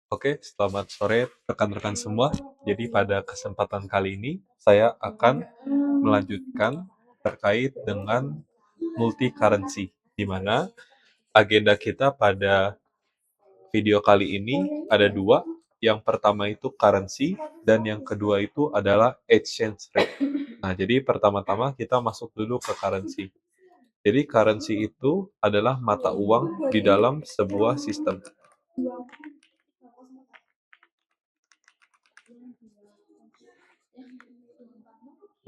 Oke, selamat sore rekan-rekan semua. Jadi pada kesempatan kali ini saya akan melanjutkan terkait dengan multi currency, di mana agenda kita pada video kali ini ada dua. Yang pertama itu currency dan yang kedua itu adalah exchange rate. Nah, jadi pertama-tama kita masuk dulu ke currency. Jadi currency itu adalah mata uang di dalam sebuah sistem.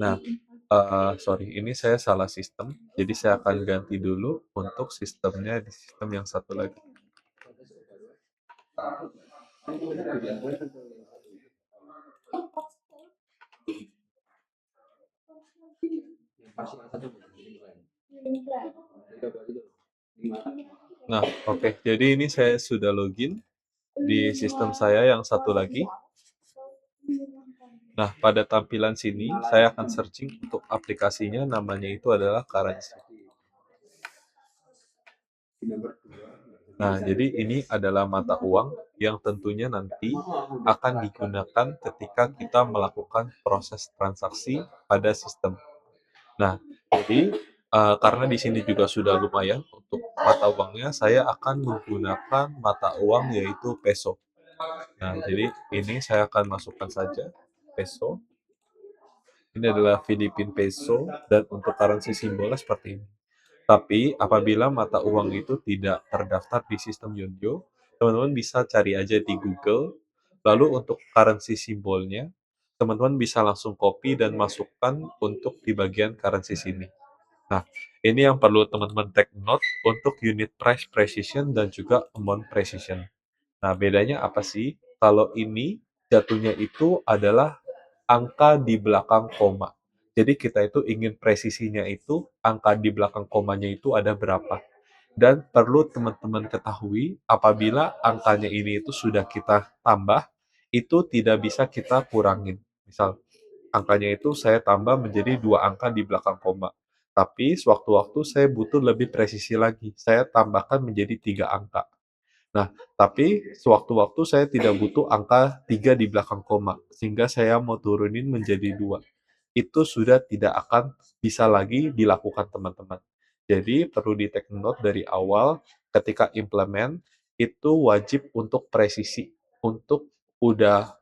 Nah, sorry, ini saya salah sistem. Jadi saya akan ganti dulu untuk sistemnya di sistem yang satu lagi. Nah, oke. Jadi ini saya sudah login di sistem saya yang satu lagi. Nah, pada tampilan sini saya akan searching untuk aplikasinya, namanya itu adalah Currency. Nah, jadi ini adalah mata uang yang tentunya nanti akan digunakan ketika kita melakukan proses transaksi pada sistem. Nah, jadi karena di sini juga sudah lumayan untuk mata uangnya, saya akan menggunakan mata uang yaitu peso. Nah, jadi ini saya akan masukkan saja peso. Ini adalah Philippine peso dan untuk currency simbolnya seperti ini. Tapi apabila mata uang itu tidak terdaftar di sistem Yonjo, teman-teman bisa cari aja di Google. Lalu untuk currency simbolnya, teman-teman bisa langsung copy dan masukkan untuk di bagian currency sini. Nah, ini yang perlu teman-teman take note untuk unit price precision dan juga amount precision. Nah, bedanya apa sih? Kalau ini jatuhnya itu adalah angka di belakang koma. Jadi kita itu ingin presisinya itu angka di belakang komanya itu ada berapa. Dan perlu teman-teman ketahui apabila angkanya ini itu sudah kita tambah, itu tidak bisa kita kurangin. Misal angkanya itu saya tambah menjadi 2 angka di belakang koma. Tapi sewaktu-waktu saya butuh lebih presisi lagi. Saya tambahkan menjadi 3 angka. Nah, tapi sewaktu-waktu saya tidak butuh angka 3 di belakang koma, sehingga saya mau turunin menjadi 2. Itu sudah tidak akan bisa lagi dilakukan teman-teman. Jadi perlu di take note dari awal ketika implement itu wajib untuk presisi, untuk udah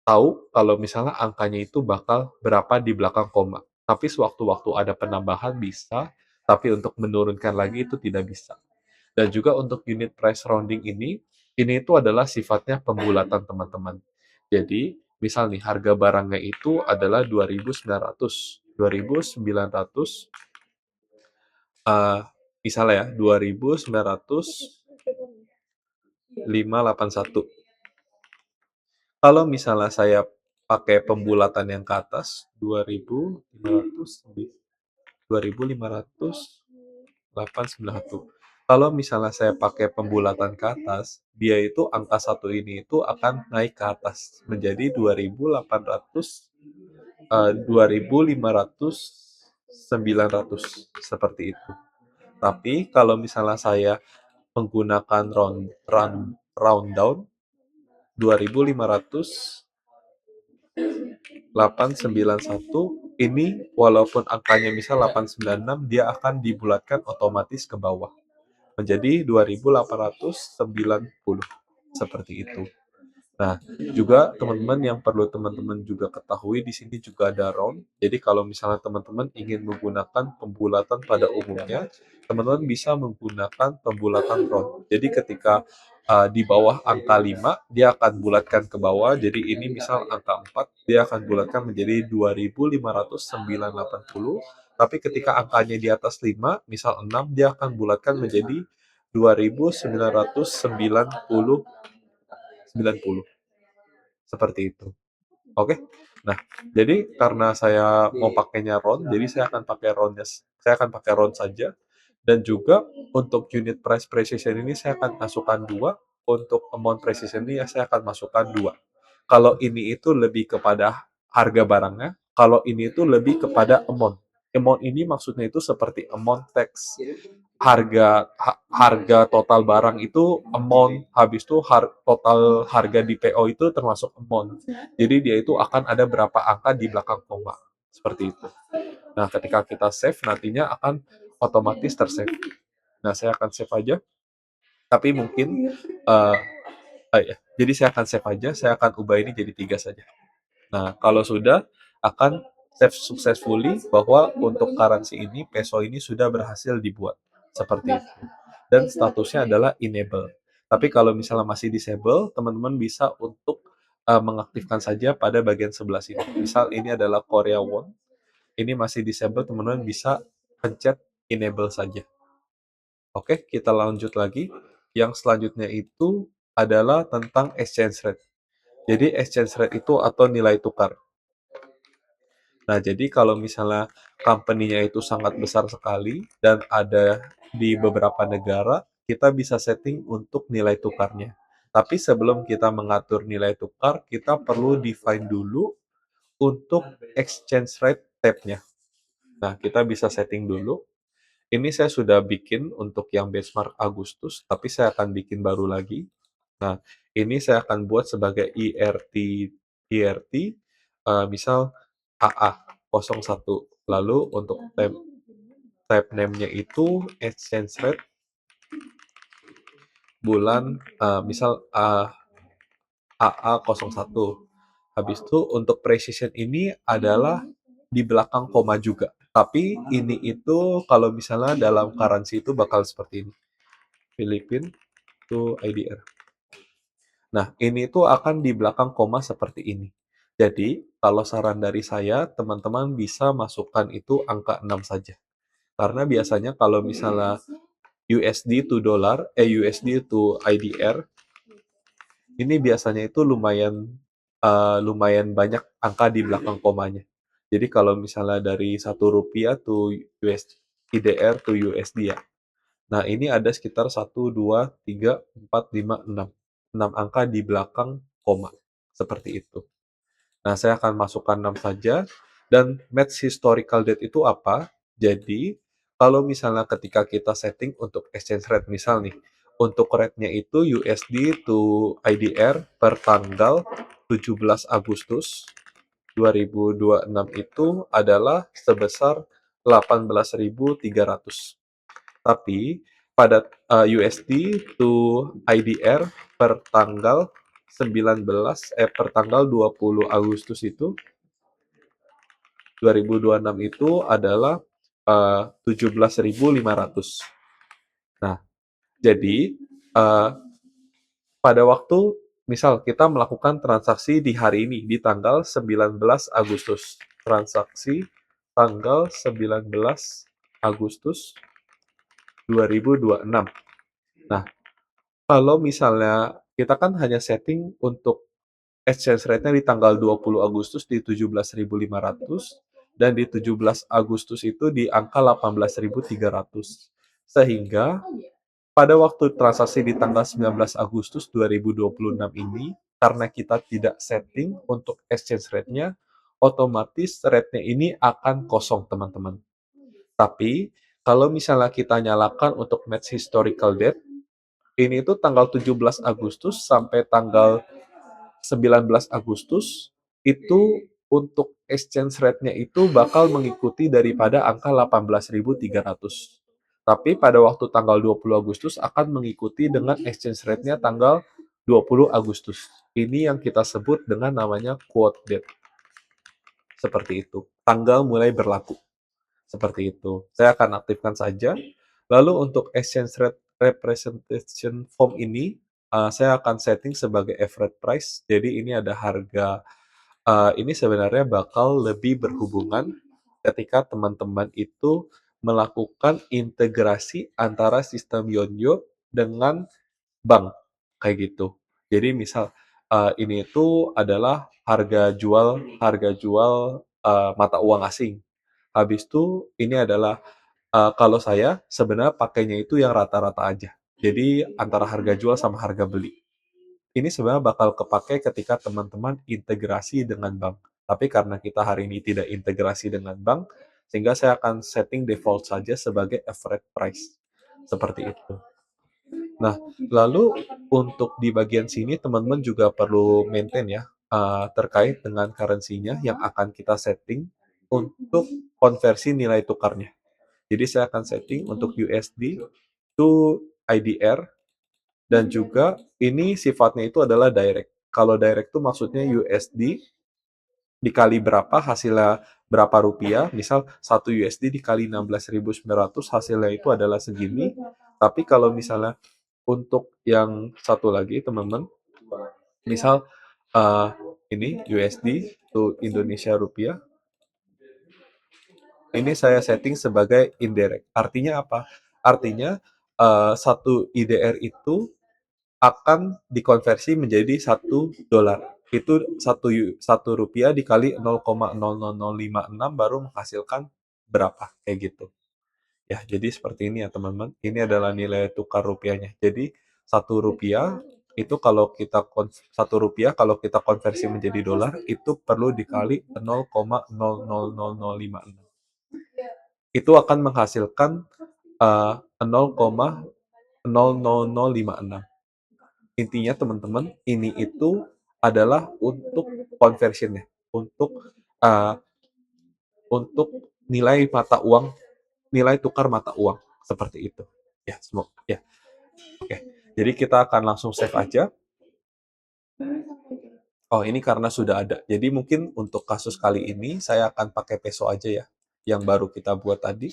tahu kalau misalnya angkanya itu bakal berapa di belakang koma. Tapi sewaktu-waktu ada penambahan bisa, tapi untuk menurunkan lagi itu tidak bisa. Dan juga untuk unit price rounding ini itu adalah sifatnya pembulatan teman-teman. Jadi, misal nih harga barangnya itu adalah 2.900. 2.900 misalnya ya, 2.900.581. Kalau misalnya saya pakai pembulatan yang ke atas 2.500 kalau misalnya saya pakai pembulatan ke atas, dia itu angka satu ini itu akan naik ke atas menjadi 2.500 seperti itu. Tapi kalau misalnya saya menggunakan round down 2.500.891 ini walaupun angkanya misal 896 dia akan dibulatkan otomatis ke bawah menjadi 2.890 seperti itu. Nah, juga teman-teman yang perlu teman-teman juga ketahui di sini juga ada round. Jadi kalau misalnya teman-teman ingin menggunakan pembulatan pada umumnya, teman-teman bisa menggunakan pembulatan round. Jadi ketika di bawah angka 5, dia akan bulatkan ke bawah. Jadi ini misal angka 4, dia akan bulatkan menjadi 2.509,80. Tapi ketika angkanya di atas 5, misal 6, dia akan bulatkan menjadi 2.990. Seperti itu. Oke. Nah, jadi karena saya mau pakainya round, jadi saya akan pakai round saja. Dan juga untuk unit price precision ini saya akan masukkan 2, untuk amount precision ini saya akan masukkan 2. Kalau ini itu lebih kepada harga barangnya, kalau ini itu lebih kepada amount. Amount ini maksudnya itu seperti amount tax. Harga total barang itu amount, habis itu total harga di PO itu termasuk amount. Jadi dia itu akan ada berapa angka di belakang koma. Seperti itu. Nah, ketika kita save, nantinya akan otomatis tersave. Nah, saya akan save aja. Tapi mungkin, ya. Jadi saya akan save aja, saya akan ubah ini jadi 3 saja. Nah, kalau sudah, akan save successfully bahwa untuk currency ini, peso ini sudah berhasil dibuat. Seperti itu. Dan statusnya adalah enable. Tapi kalau misalnya masih disable, teman-teman bisa untuk mengaktifkan saja pada bagian sebelah sini. Misal ini adalah Korea Won, ini masih disable, teman-teman bisa pencet enable saja. Oke, kita lanjut lagi. Yang selanjutnya itu adalah tentang exchange rate. Jadi exchange rate itu atau nilai tukar. Nah, jadi kalau misalnya company-nya itu sangat besar sekali dan ada di beberapa negara, kita bisa setting untuk nilai tukarnya. Tapi sebelum kita mengatur nilai tukar, kita perlu define dulu untuk exchange rate tab-nya. Nah, kita bisa setting dulu. Ini saya sudah bikin untuk yang benchmark Agustus, tapi saya akan bikin baru lagi. Nah, ini saya akan buat sebagai IRT, misal AA01. Lalu untuk tab name-nya itu exchange rate bulan, misal AA01. Habis itu untuk precision ini adalah di belakang koma juga. Tapi ini itu kalau misalnya dalam currency itu bakal seperti ini. Filipin to IDR. Nah, ini tuh akan di belakang koma seperti ini. Jadi, kalau saran dari saya, teman-teman bisa masukkan itu angka 6 saja. Karena biasanya kalau misalnya USD to dollar, USD to IDR, ini biasanya itu lumayan banyak angka di belakang komanya. Jadi kalau misalnya dari 1 rupiah to IDR to USD ya. Nah, ini ada sekitar 1, 2, 3, 4, 5, 6. 6 angka di belakang koma. Seperti itu. Nah, saya akan masukkan 6 saja. Dan match historical date itu apa? Jadi, kalau misalnya ketika kita setting untuk exchange rate, misal nih, untuk rate-nya itu USD to IDR per tanggal 17 Agustus 2026 itu adalah sebesar 18.300. Tapi pada USD to IDR per tanggal 20 Agustus itu 2026 itu adalah 17.500. Nah, jadi pada waktu misal kita melakukan transaksi di hari ini di tanggal 19 Agustus. Transaksi tanggal 19 Agustus 2026. Nah, kalau misalnya kita kan hanya setting untuk exchange rate-nya di tanggal 20 Agustus di 17.500 dan di 17 Agustus itu di angka 18.300. Sehingga pada waktu transaksi di tanggal 19 Agustus 2026 ini, karena kita tidak setting untuk exchange rate-nya, otomatis rate-nya ini akan kosong, teman-teman. Tapi, kalau misalnya kita nyalakan untuk match historical date, ini itu tanggal 17 Agustus sampai tanggal 19 Agustus itu untuk exchange rate-nya itu bakal mengikuti daripada angka 18.300. Tapi pada waktu tanggal 20 Agustus akan mengikuti dengan exchange rate-nya tanggal 20 Agustus. Ini yang kita sebut dengan namanya quote date. Seperti itu. Tanggal mulai berlaku. Seperti itu. Saya akan aktifkan saja. Lalu untuk exchange rate representation form ini, saya akan setting sebagai average price. Jadi ini ada harga, ini sebenarnya bakal lebih berhubungan ketika teman-teman itu melakukan integrasi antara sistem Yonyo dengan bank, kayak gitu. Jadi misal, ini itu adalah harga jual mata uang asing. Habis itu ini adalah, kalau saya sebenarnya pakainya itu yang rata-rata aja. Jadi antara harga jual sama harga beli. Ini sebenarnya bakal kepakai ketika teman-teman integrasi dengan bank. Tapi karena kita hari ini tidak integrasi dengan bank, Sehingga saya akan setting default saja sebagai average price. Seperti itu. Nah, lalu untuk di bagian sini teman-teman juga perlu maintain ya, terkait dengan currency-nya yang akan kita setting untuk konversi nilai tukarnya. Jadi saya akan setting untuk USD to IDR dan juga ini sifatnya itu adalah direct. Kalau direct itu maksudnya USD dikali berapa hasilnya berapa rupiah, misal 1 USD dikali 16.900 hasilnya itu adalah segini. Tapi kalau misalnya untuk yang satu lagi teman-teman, misal uh, ini USD to Indonesia rupiah, ini saya setting sebagai indirect. Artinya apa? Artinya satu IDR itu akan dikonversi menjadi $1. Itu satu rupiah dikali 0,00056 baru menghasilkan berapa kayak gitu. Ya, jadi seperti ini ya teman-teman. Ini adalah nilai tukar rupiahnya. Jadi satu rupiah itu kalau kita satu rupiah kalau kita konversi menjadi dolar itu perlu dikali 0,000056. Itu akan menghasilkan 0,00056. Intinya teman-teman, ini itu adalah untuk conversionnya, uh, untuk nilai mata uang, nilai tukar mata uang seperti itu. Ya, semoga ya. Oke. Jadi kita akan langsung save aja. Oh, ini karena sudah ada. Jadi mungkin untuk kasus kali ini saya akan pakai peso aja ya, yang baru kita buat tadi.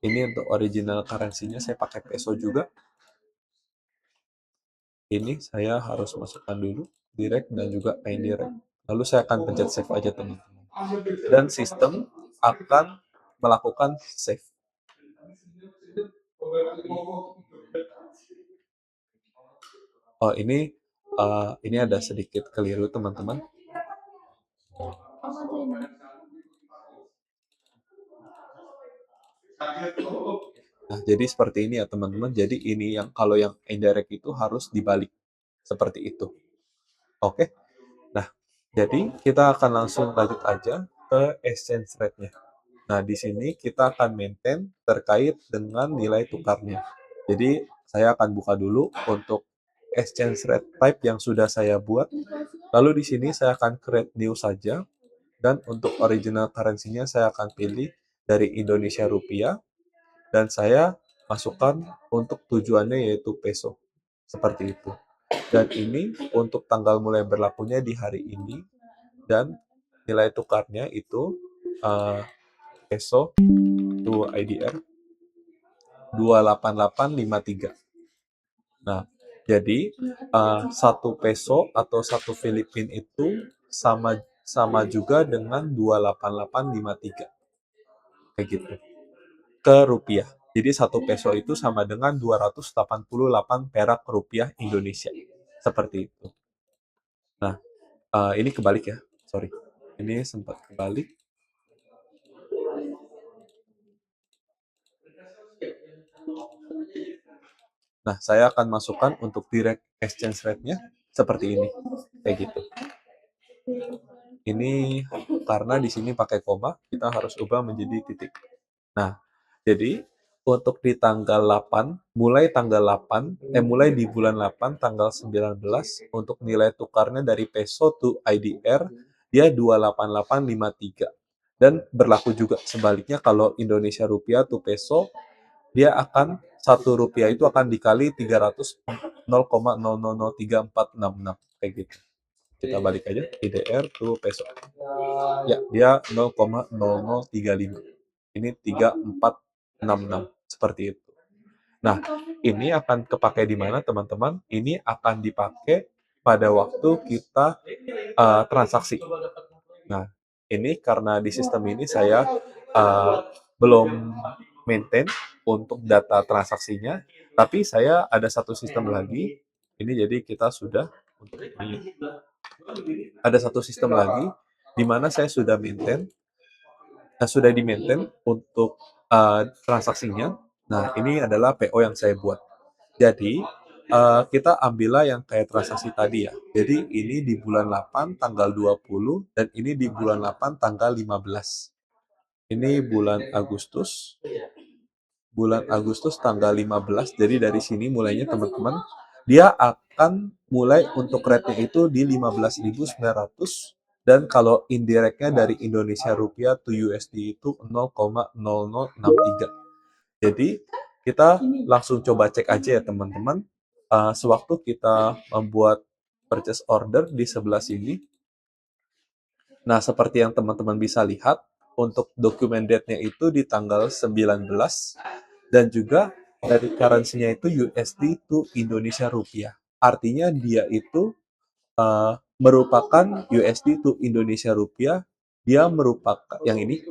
Ini untuk original currency-nya saya pakai peso juga. Ini saya harus masukkan dulu direct dan juga indirect. Lalu saya akan pencet save aja teman-teman. Dan sistem akan melakukan save. Oh, ini ada sedikit keliru teman-teman. Nah, jadi seperti ini ya teman-teman. Jadi ini yang kalau yang indirect itu harus dibalik seperti itu. Oke. Nah, jadi kita akan langsung lanjut aja ke exchange rate-nya. Nah, di sini kita akan maintain terkait dengan nilai tukarnya. Jadi, saya akan buka dulu untuk exchange rate type yang sudah saya buat. Lalu di sini saya akan create new saja. Dan untuk original currency-nya saya akan pilih dari Indonesia Rupiah. Dan saya masukkan untuk tujuannya yaitu peso. Seperti itu. Dan ini untuk tanggal mulai berlakunya di hari ini. Dan nilai tukarnya itu peso to IDR 28853. Nah, jadi satu peso atau satu Filipin itu sama sama juga dengan 28853 kayak gitu ke rupiah. Jadi satu peso itu sama dengan 288 perak rupiah Indonesia. Seperti itu. Nah, ini kebalik ya. Sorry. Ini sempat kebalik. Nah, saya akan masukkan untuk direct exchange rate-nya seperti ini. Kayak gitu. Ini karena di sini pakai koma, kita harus ubah menjadi titik. Nah, jadi untuk di tanggal 8, mulai di bulan 8 tanggal 19 untuk nilai tukarnya dari peso to IDR dia 28853. Dan berlaku juga sebaliknya kalau Indonesia rupiah to peso dia akan satu rupiah itu akan dikali 300 0,000346 kayak gitu. Kita balik aja IDR to peso. Ya, dia 0,0035. Ini 3466 seperti itu. Nah, ini akan kepakai di mana teman-teman? Ini akan dipakai pada waktu kita transaksi. Nah, ini karena di sistem ini saya belum maintain untuk data transaksinya, tapi saya ada satu sistem lagi. Ini jadi kita sudah ada satu sistem lagi di mana saya sudah maintain, sudah di maintain untuk transaksinya. Nah, ini adalah PO yang saya buat. Jadi, kita ambillah yang kayak transaksi tadi ya. Jadi, ini di bulan 8 tanggal 20 dan ini di bulan 8 tanggal 15. Ini bulan Agustus tanggal 15. Jadi dari sini mulainya teman-teman, dia akan mulai untuk rate-nya itu di 15.900, dan kalau indirectnya dari Indonesia rupiah to USD itu 0,0063. Jadi kita langsung coba cek aja ya teman-teman. Sewaktu kita membuat purchase order di sebelah sini. Nah, seperti yang teman-teman bisa lihat, untuk dokumen date-nya itu di tanggal 19, dan juga dari currency-nya itu USD to Indonesia rupiah. Artinya dia itu merupakan USD to Indonesia rupiah, dia merupakan yang ini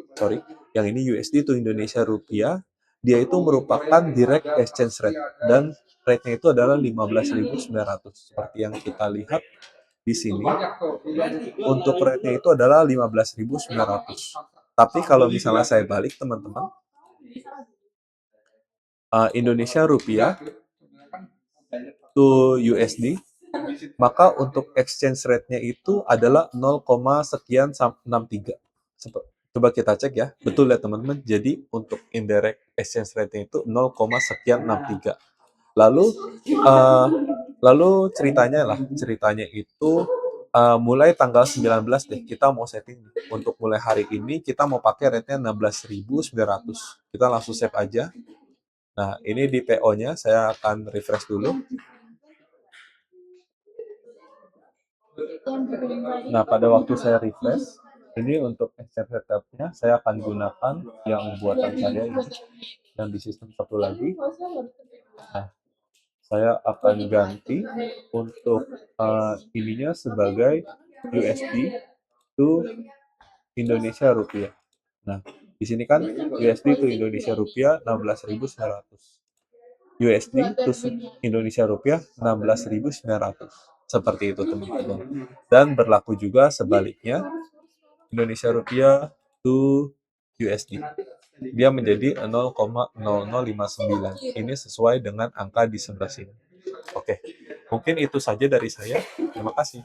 USD to Indonesia rupiah, dia itu merupakan direct exchange rate, dan rate-nya itu adalah 15.900 seperti yang kita lihat di sini. Untuk rate-nya itu adalah 15.900. Tapi kalau misalnya saya balik teman-teman, Indonesia rupiah to USD, maka untuk exchange rate-nya itu adalah 0, sekian 63. Coba kita cek ya, betul ya teman-teman. Jadi untuk indirect exchange rate-nya itu 0, sekian 63. Lalu ceritanya itu mulai tanggal 19 deh, kita mau setting untuk mulai hari ini, kita mau pakai rate-nya 16.900. Kita langsung save aja. Nah, ini di PO-nya, saya akan refresh dulu. Nah, pada waktu saya refresh, ini untuk exchange setup-nya, saya akan gunakan yang buatan saya ini. Dan di sistem satu lagi, nah, saya akan ganti untuk ininya sebagai USD to Indonesia rupiah. Nah, di sini kan USD to Indonesia rupiah 16.900. USD to Indonesia rupiah 16.900. Seperti itu teman-teman. Dan berlaku juga sebaliknya, Indonesia rupiah to USD. Dia menjadi 0,0059. Ini sesuai dengan angka di sebelah sini. Oke, mungkin itu saja dari saya. Terima kasih.